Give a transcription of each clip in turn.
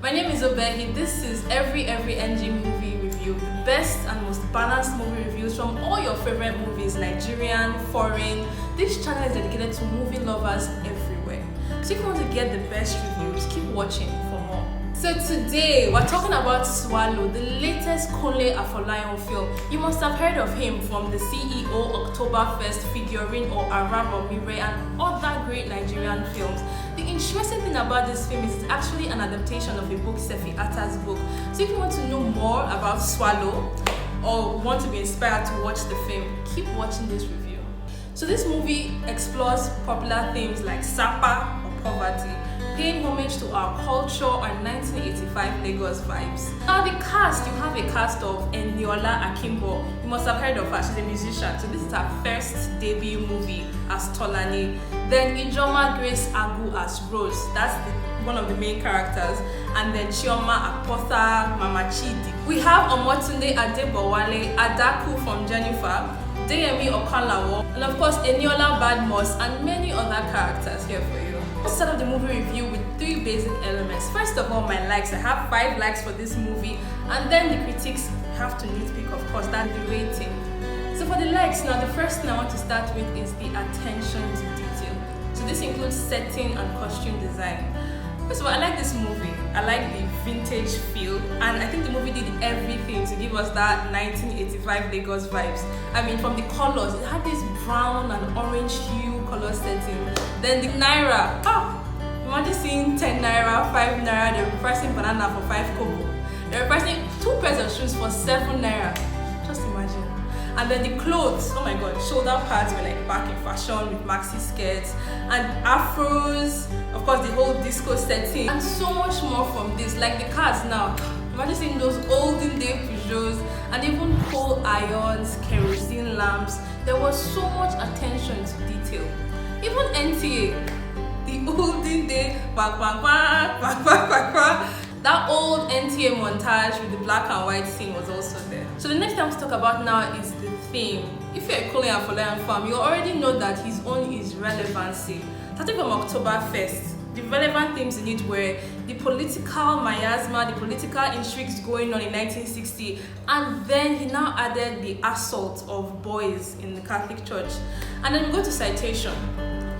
My name is Obehi. This is every NG movie review, the best and most balanced movie reviews from all your favorite movies, Nigerian, foreign. This channel is dedicated to movie lovers everywhere. So if you want to get the best reviews, keep watching for more. So today we're talking about Swallow, the latest Kunle Afolayan film. You must have heard of him from the CEO, Oktoberfest, Figurine or Arab Mire and other great Nigerian films. The interesting thing about this film is it's actually an adaptation of a book, Seffi Atta's book. So if you want to know more about Swallow or want to be inspired to watch the film, keep watching this review. So this movie explores popular themes like Sapa or poverty, paying homage to our culture and 1985 Lagos vibes. Now the cast, you have a cast of Eniola Akimbo. You must have heard of her, she's a musician. So this is her first debut movie as Tolani. Then Ijoma Grace Agu as Rose, that's one of the main characters. And then Chioma Akpotha, Mama Chidi. We have Omotunde Adebowale, Adaku from Jennifer, Deyemi Okanlawo, and of course Eniola Badmus and many other characters here for you. Let's start off the movie review with 3 basic elements. First of all, my likes. I have 5 likes for this movie, and then the critics have to nitpick, of course, that's the rating. So for the likes, now the first thing I want to start with is the attention to detail. So this includes setting and costume design. First of all, I like this movie. I like the vintage feel, and I think the movie did everything to give us that 1985 Lagos vibes. I mean, from the colors, it had this brown and orange hue color setting. Then the naira, imagine seeing 10 naira, 5 naira, they're pricing banana for 5 kobo. They're pricing 2 pairs of shoes for 7 naira. Just imagine. And then the clothes, oh my god, shoulder pads were like back in fashion with maxi skirts and afros, of course the whole disco setting, and so much more from this. Like the cars now, imagine seeing those olden day Peugeots and even coal irons, kerosene lamps. There was so much attention to detail. Even NTA, the olden day that old NTA montage with the black and white scene was also there. So the next thing I want to talk about now is the theme. If you're a Kunle Afolayan fan, you already know that his own is relevancy. Starting from Oktoberfest, the relevant themes in it were the political miasma, the political intrigues going on in 1960, and then he now added the assault of boys in the Catholic Church. And then we go to citation,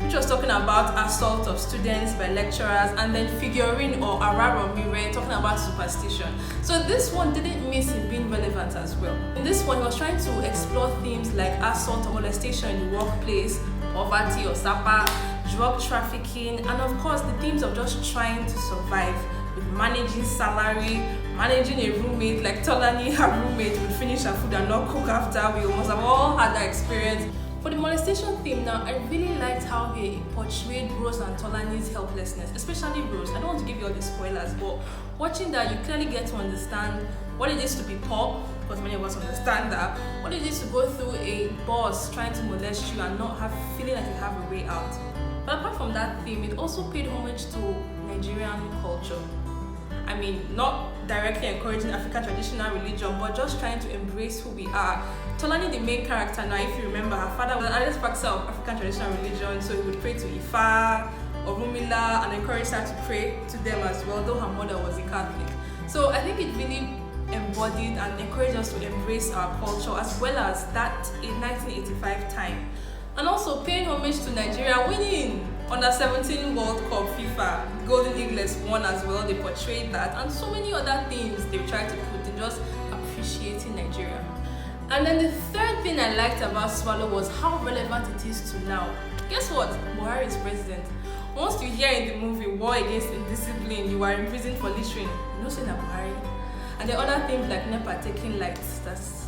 which was talking about assault of students by lecturers, and then Figurine or Arab Mire talking about superstition. So this one didn't miss in being relevant as well. In this one, he was trying to explore themes like assault or molestation in the workplace, poverty or sapa, drug trafficking, and of course the themes of just trying to survive with managing salary, managing a roommate. Like Tolani, her roommate would finish her food and not cook after. We almost have all had that experience. For the molestation theme now, I really liked how he portrayed Rose and Tolani's helplessness, especially Rose. I don't want to give you all the spoilers, but watching that, you clearly get to understand what it is to be poor, because many of us understand that, what it is to go through a boss trying to molest you and not feeling like you have a way out. But apart from that theme, it also paid homage to Nigerian culture. I mean, not directly encouraging African traditional religion, but just trying to embrace who we are. Tolani, the main character now, if you remember, her father was an ardent practicer of African traditional religion, so he would pray to Ifa or Rumila and encourage her to pray to them as well, though her mother was a Catholic. So I think it really embodied and encouraged us to embrace our culture as well as that in 1985 time. And also paying homage to Nigeria winning Under 17 World Cup FIFA, Golden Eagles won as well, they portrayed that, and so many other things they tried to put in just appreciating Nigeria. And then the third thing I liked about Swallow was how relevant it is to now. Guess what? Buhari is president. Once you hear in the movie war against indiscipline, you are in prison for littering, you know, say that Buhari. And the other things like NEPA taking lights,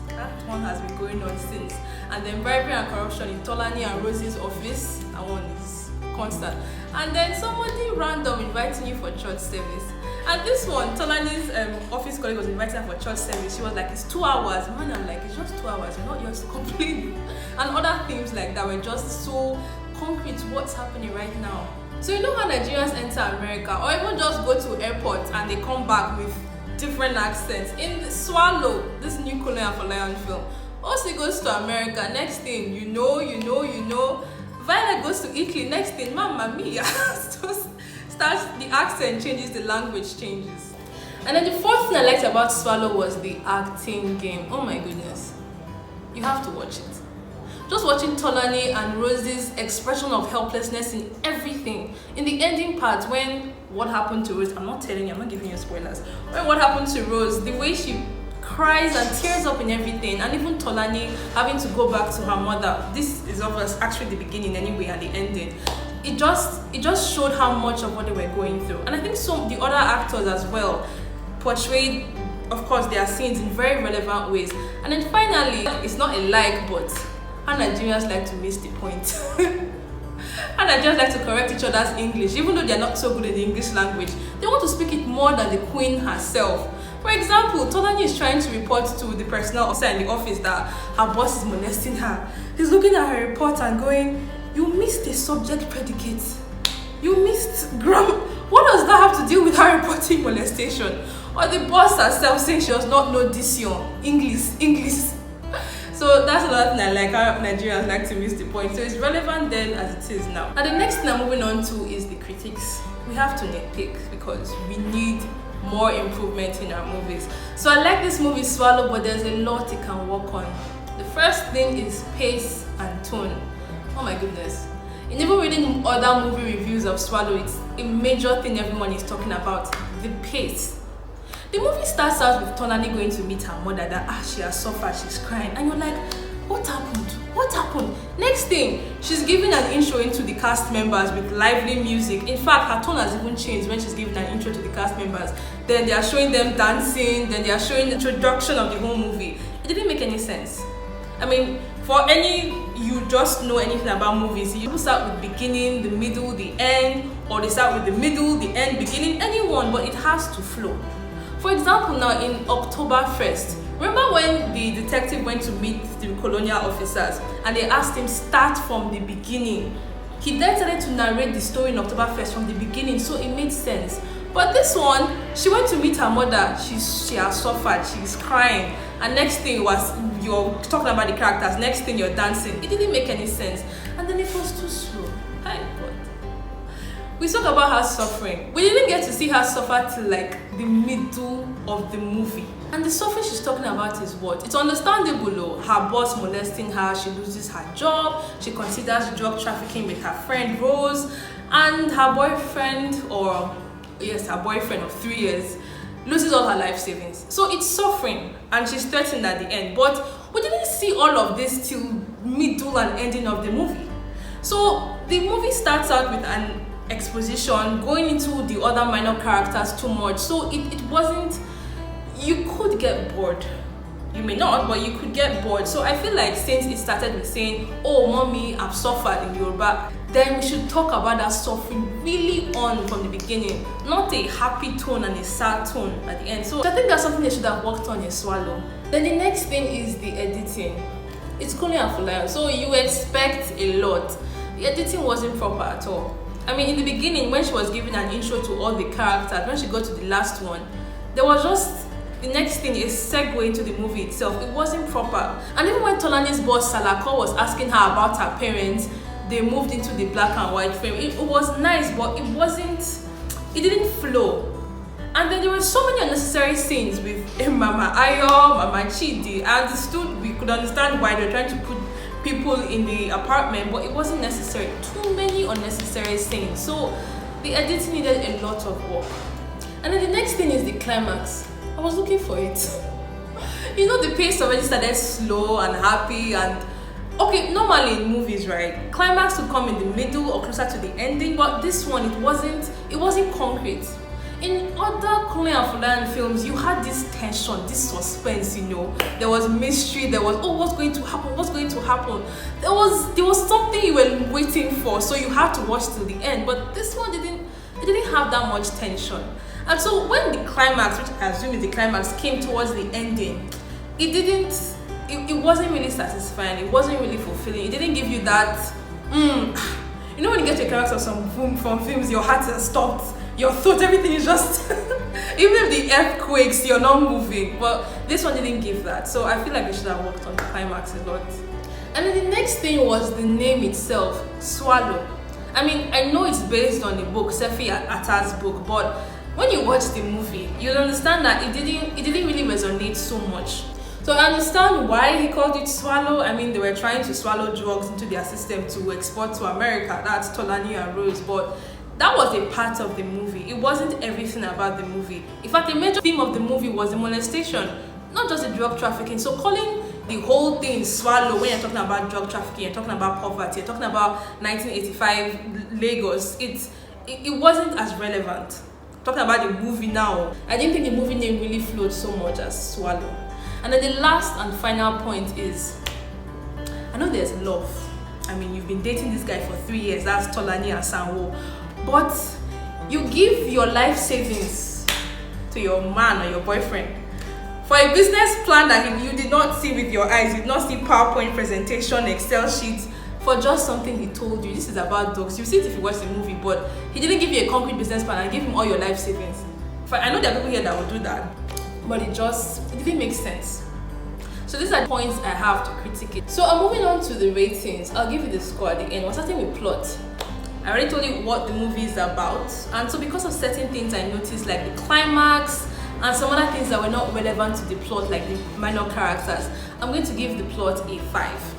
that one has been going on since. And then bribery and corruption in Tolani and Rosie's office, that one is constant. And then somebody random inviting you for church service. And this one, Tolani's office colleague was inviting her for church service. She was like, it's 2 hours. Man, I'm like, it's just 2 hours. You're not just complaining. And other things like that were just so concrete to what's happening right now. So you know how Nigerians enter America, or even just go to airport and they come back with different accents. In Swallow, this new Kunle Afolayan film, once he goes to America, next thing you know, Violet goes to Italy, next thing, Mamma Mia, starts, the accent changes, the language changes. And then the fourth thing I liked about Swallow was the acting game. Oh my goodness, you have to watch it. Just watching Tolani and Rose's expression of helplessness in everything. In the ending part, when what happened to Rose, I'm not telling you, I'm not giving you spoilers. When what happened to Rose, the way she cries and tears up in everything, and even Tolani having to go back to her mother. This is actually the beginning anyway, and the ending. It just showed how much of what they were going through. And I think the other actors as well portrayed, of course, their scenes in very relevant ways. And then finally, it's not a like, but how Nigerians like to miss the point. How Nigerians like to correct each other's English, even though they're not so good in the English language. They want to speak it more than the Queen herself. For example, Tolani is trying to report to the personnel officer in the office that her boss is molesting her. He's looking at her report and going, "You missed a subject predicate. You missed grammar. What does that have to do with her reporting molestation?" Or the boss herself saying she does not know diction, English. So that's another thing I like, how Nigerians like to miss the point. So it's relevant then as it is now. And the next thing I'm moving on to is the critics. We have to nitpick because we need more improvement in our movies. So I like this movie Swallow, but there's a lot it can work on. The first thing is pace and tone. Oh my goodness. In even reading other movie reviews of Swallow, it's a major thing everyone is talking about, the pace. The movie starts out with Tolani going to meet her mother that she has suffered, she's crying, and you're like, what happened? What happened? Next thing, she's giving an intro into the cast members with lively music. In fact, her tone has even changed when she's giving an intro to the cast members. Then they are showing them dancing, then they are showing the introduction of the whole movie. It didn't make any sense. I mean, for you just know anything about movies, you start with beginning, the middle, the end, or they start with the middle, the end, beginning, anyone, but it has to flow. For example, now in October 1st, remember when the detective went to meet the colonial officers and they asked him start from the beginning? He then started to narrate the story in October 1st from the beginning, so it made sense. But this one, she went to meet her mother, she has suffered, she's crying, and next thing was you're talking about the characters, next thing you're dancing. It didn't make any sense, and then it was too slow. My God. We talk about her suffering. We didn't get to see her suffer till like the middle of the movie. And the suffering she's talking about is what? It's understandable though. Her boss molesting her, she loses her job, she considers drug trafficking with her friend Rose, and her boyfriend, her boyfriend of 3 years, loses all her life savings. So it's suffering, and she's threatened at the end. But we didn't see all of this till middle and ending of the movie. So the movie starts out with an exposition going into the other minor characters too much, so it wasn't, you could get bored. You may not, but you could get bored. So I feel like since it started with saying, "Oh mommy, I've suffered" in Yoruba, then we should talk about that suffering really on from the beginning, not a happy tone and a sad tone at the end. So I think that's something they should have worked on in Swallow. Then the next thing is the editing. It's Kunle Afolayan, so you expect a lot. The editing wasn't proper at all. I mean, in the beginning, when she was giving an intro to all the characters, when she got to the last one, there was just the next thing, a segue into the movie itself. It wasn't proper. And even when Tolani's boss Salako was asking her about her parents, they moved into the black and white frame. It was nice, but it didn't flow. And then there were so many unnecessary scenes with Mama Ayo, Mama Chidi. I understood, we could understand why they were trying to put people in the apartment, but it wasn't necessary. Too many unnecessary scenes. So the editing needed a lot of work. And then the next thing is the climax. I was looking for it. You know, the pace already started slow and happy, and okay, normally in movies, right, climax would come in the middle or closer to the ending, but this one, it wasn't concrete. In other Kunle Afolayan films, you had this tension, this suspense, you know. There was mystery, there was, oh, what's going to happen, what's going to happen? There was something you were waiting for, so you had to watch till the end. But this one didn't have that much tension. And so when the climax, which I assume is the climax, came towards the ending, it wasn't really satisfying, it wasn't really fulfilling. It didn't give you that, you know when you get to a climax of some film from films, your heart has stopped. Your thoughts, everything is just, even if the earth quakes, you're not moving. But this one didn't give that. So I feel like we should have worked on the climax a lot. And then the next thing was the name itself, Swallow. I mean, I know it's based on the book, Seffi Atta's book, but when you watch the movie, you'll understand that it didn't really resonate so much. So I understand why he called it swallow. I mean, they were trying to swallow drugs into their system to export to America. That's Tolani and Rose, but that was a part of the movie. It wasn't everything about the movie. In fact, the major theme of the movie was the molestation, not just the drug trafficking. So calling the whole thing swallow when you're talking about drug trafficking, you're talking about poverty, you're talking about 1985 Lagos, it wasn't as relevant. Talking about the movie now, I didn't think the movie name really flowed so much as swallow. And then the last and final point is, I know there's love. I mean, you've been dating this guy for 3 years, that's Tolani Ajao, but you give your life savings to your man or your boyfriend for a business plan that you did not see with your eyes, you did not see PowerPoint presentation, Excel sheets, for just something he told you. This is about dogs. You see it if you watch the movie, but he didn't give you a concrete business plan and give him all your life savings. I know there are people here that will do that, but it didn't make sense. So these are the points I have to critique it. So I'm moving on to the ratings. I'll give you the score at the end. We're starting with plot. I already told you what the movie is about, and so because of certain things I noticed, like the climax and some other things that were not relevant to the plot, like the minor characters, I'm going to give the plot a 5.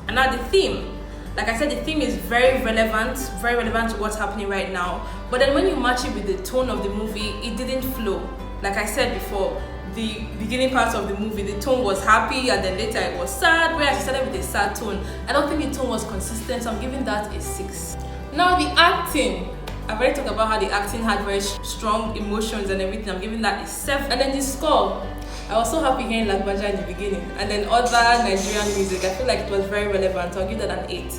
And now the theme, like I said, the theme is very relevant to what's happening right now, but then when you match it with the tone of the movie, it didn't flow. Like I said before, the beginning part of the movie, the tone was happy, and then later it was sad, whereas it started with a sad tone. I don't think the tone was consistent, so I'm giving that a 6. Now the acting, I've already talked about how the acting had very strong emotions and everything. I'm giving that a 7. And then the score, I was so happy hearing Lagbaja in the beginning, and then other Nigerian music, I feel like it was very relevant, so I'll give that an 8.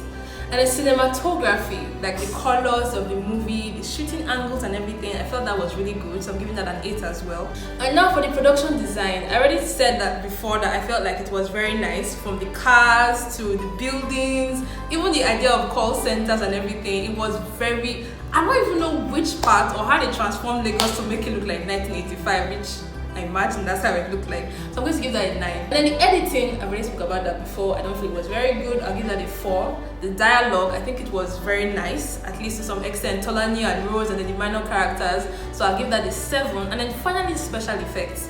And the cinematography, like the colors of the movie, the shooting angles and everything, I felt that was really good, so I'm giving that an 8 as well. And now for the production design, I already said that before, that I felt like it was very nice, from the cars to the buildings, even the idea of call centers and everything. It was very, I don't even know which part or how they transformed Lagos to make it look like 1985, which I imagine that's how it looked like. So I'm going to give that a 9. And then the editing, I've already spoke about that before. I don't feel it was very good. I'll give that a 4. The dialogue, I think it was very nice, at least to some extent. Tolani and Rose and then the minor characters, so I'll give that a 7. And then finally, special effects.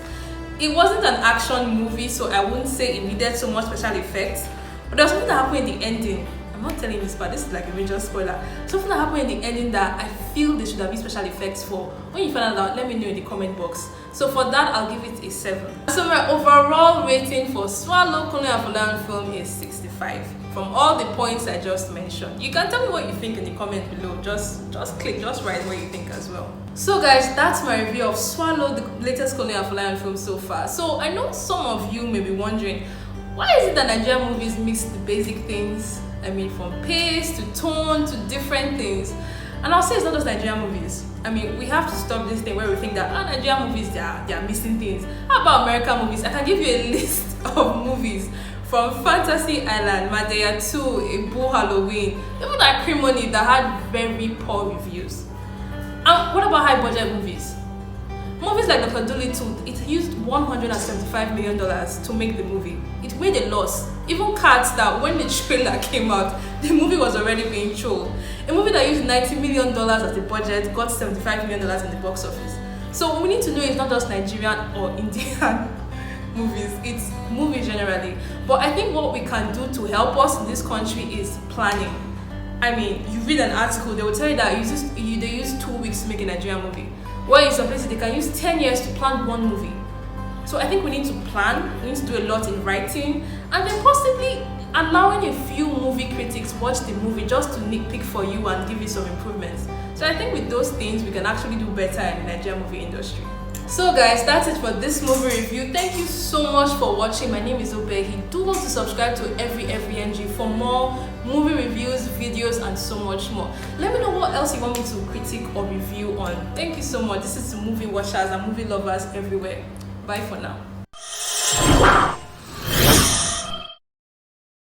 It wasn't an action movie, so I wouldn't say it needed so much special effects, but there was something that happened in the ending. I'm not telling this, but this is like a major spoiler. Something that happened in the ending that I feel they should have been special effects for. When you find out, let me know in the comment box. So for that, I'll give it a 7. So my overall rating for Swallow Kunle Afolayan film is 65. From all the points I just mentioned. You can tell me what you think in the comment below. Just click, just write what you think as well. So guys, that's my review of Swallow, the latest Kunle Afolayan film so far. So I know some of you may be wondering, why is it that Nigerian movies mix the basic things? I mean, from pace to tone to different things. And I'll say it's not just Nigerian movies. I mean, we have to stop this thing where we think that Nigerian movies, they are missing things. How about American movies? I can give you a list of movies from Fantasy Island, Madea 2, A Boo Halloween, even Acrimony that had very poor reviews. And what about high budget movies? Movies like Dr. Dolittle, it used $175 million to make the movie. It made a loss. Even Cats, that when the trailer came out, the movie was already being trolled. A movie that used $90 million as the budget got $75 million in the box office. So we need to know it's not just Nigerian or Indian movies, it's movies generally. But I think what we can do to help us in this country is planning. I mean, you read an article, they will tell you that they use 2 weeks to make a Nigerian movie. Where in some places they can use 10 years to plan one movie. So I think we need to plan, we need to do a lot in writing, and then possibly allowing a few movie critics watch the movie just to nitpick for you and give you some improvements. So I think with those things, we can actually do better in the Nigerian movie industry. So guys, that's it for this movie review. Thank you so much for watching. My name is Obegi. Do want to subscribe to every NG for more movie reviews, videos, and so much more. Let me know what else you want me to critique or review on. Thank you so much. This is to movie watchers and movie lovers everywhere. Bye for now.